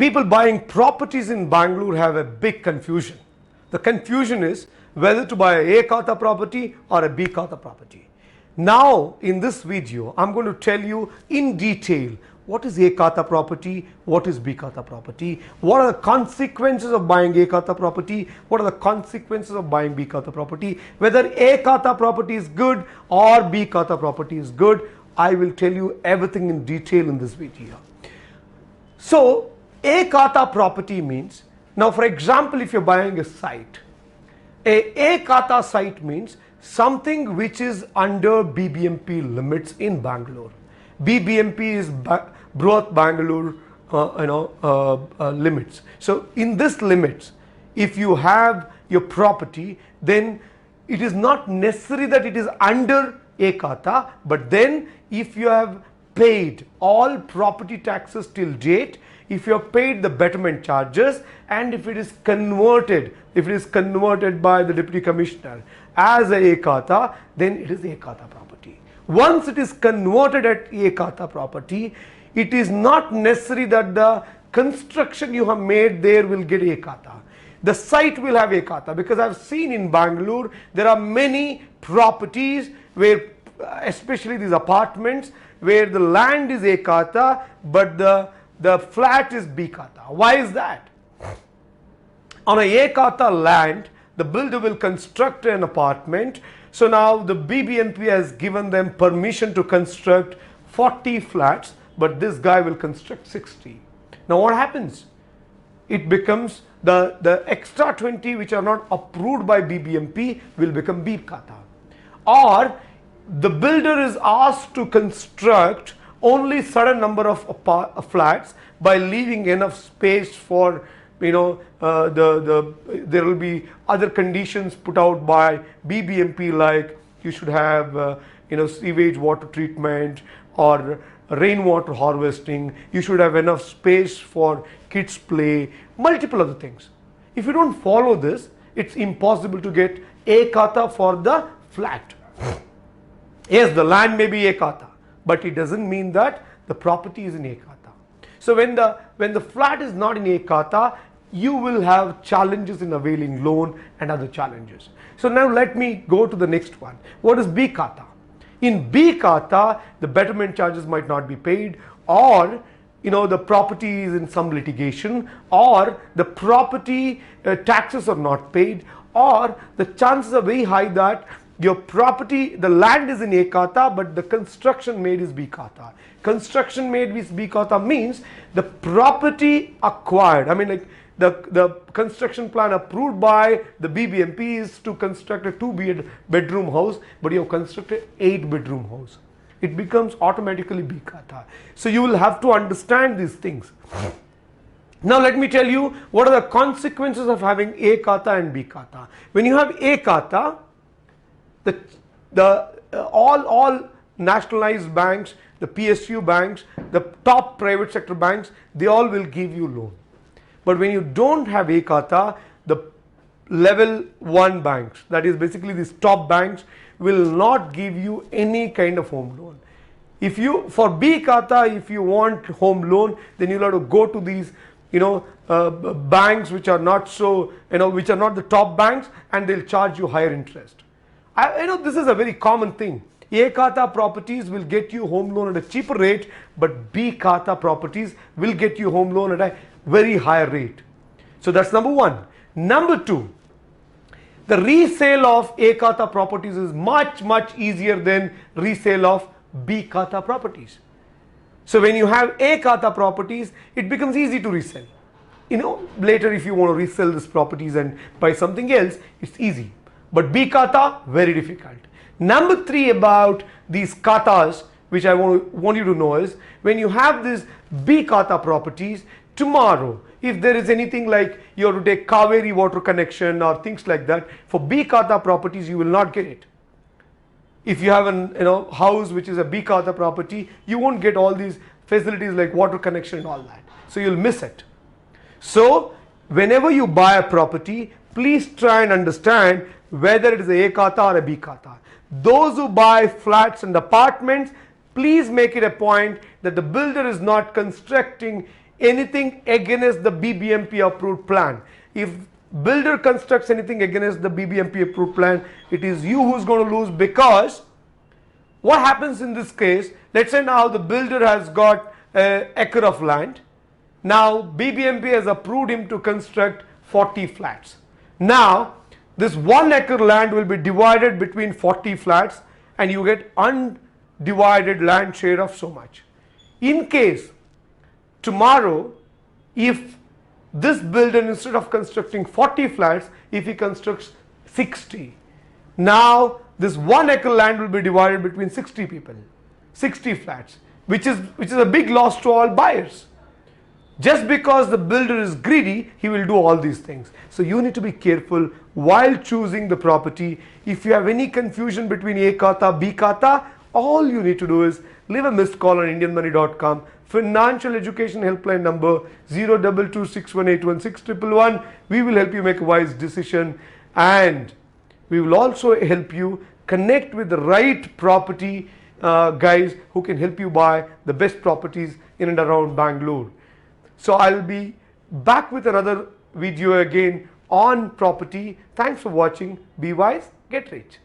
people buying properties in Bangalore have a big confusion. The confusion is whether to buy a Khata property or a B Khata property. Now in this video I'm going to tell you in detail what is a Khata property, what is B Khata property, what are the consequences of buying a Khata property, what are the consequences of buying B Khata property, whether a Khata property is good or B Khata property is good. I will tell you everything in detail in this video. So a Khata property means, now for example, if you're buying a site, a Khata site means something which is under BBMP limits in Bangalore. BBMP is Broad Bangalore limits. So in this limits, if you have your property, then it is not necessary that it is under a Khata, but then if you have paid all property taxes till date, if you have paid the betterment charges, and if it is converted by the Deputy Commissioner as a Khata, then it is a Khata property. Once it is converted at a Khata property, it is not necessary that the construction you have made there will get a Khata. The site will have a Khata, because I have seen in Bangalore there are many properties where, especially these apartments, where the land is a Khata but the flat is B Khata. Why is that? On a Khata land, the builder will construct an apartment. So now the BBMP has given them permission to construct 40 flats, but this guy will construct 60. Now what happens? It becomes the extra 20 which are not approved by BBMP will become B Khata. Or the builder is asked to construct only certain number of flats by leaving enough space for, there will be other conditions put out by BBMP, like you should have sewage water treatment or rainwater harvesting, you should have enough space for kids play, multiple other things. If you don't follow this, it's impossible to get a Khata for the flat. Yes, the land may be a Khata, but it doesn't mean that the property is in a Khata. So when the flat is not in a Khata, you will have challenges in availing loan and other challenges. So now let me go to the next one. What is B Khata? In B Khata, the betterment charges might not be paid, or the property is in some litigation, or the property taxes are not paid, or the chances are very high that your property, the land is in a Khata but the construction made is B Khata. Construction made with B Khata means the property acquired, the construction plan approved by the BBMP is to construct a 2-bedroom house, but you have constructed 8-bedroom house. It becomes automatically B Khata. So you will have to understand these things. Now let me tell you what are the consequences of having a Khata and B Khata. When you have a Khata, all nationalized banks, the PSU banks, the top private sector banks, they all will give you loan. But when you don't have a Khata, the level 1 banks, that is basically these top banks, will not give you any kind of home loan. For B Khata, if you want home loan, then you'll have to go to these banks which are not so, which are not the top banks, and they'll charge you higher interest. This is a very common thing. A Khata properties will get you home loan at a cheaper rate, but B Khata properties will get you home loan at a very higher rate. So that's number one. Number two, the resale of A Khata properties is much easier than resale of B Khata properties. So when you have A Khata properties, it becomes easy to resell. Later if you want to resell these properties and buy something else, it's easy. But B Khata, very difficult. Number three about these Khatas, which I want you to know, is when you have these B Khata properties, tomorrow if there is anything like you have to take Kaveri water connection or things like that, for B Khata properties you will not get it. If you have an house which is a B Khata property, you won't get all these facilities like water connection and all that. So you'll miss it. So whenever you buy a property, please try and understand whether it is a Khata or a B Khata. Those who buy flats and apartments, please make it a point that the builder is not constructing anything against the BBMP approved plan. If builder constructs anything against the BBMP approved plan, it is you who's going to lose, because what happens in this case, let's say now the builder has got an acre of land. Now BBMP has approved him to construct 40 flats. Now this 1 acre land will be divided between 40 flats and you get undivided land share of so much. In case tomorrow, if this builder, instead of constructing 40 flats, if he constructs 60, now this 1 acre land will be divided between 60 people, 60 flats, which is a big loss to all buyers. Just because the builder is greedy, he will do all these things. So you need to be careful while choosing the property. If you have any confusion between A Khata, B Khata, all you need to do is leave a missed call on indianmoney.com. Financial education helpline number 0226181611. We will help you make a wise decision, and we will also help you connect with the right property guys who can help you buy the best properties in and around Bangalore. So I'll be back with another video again on property. Thanks for watching. Be wise, get rich.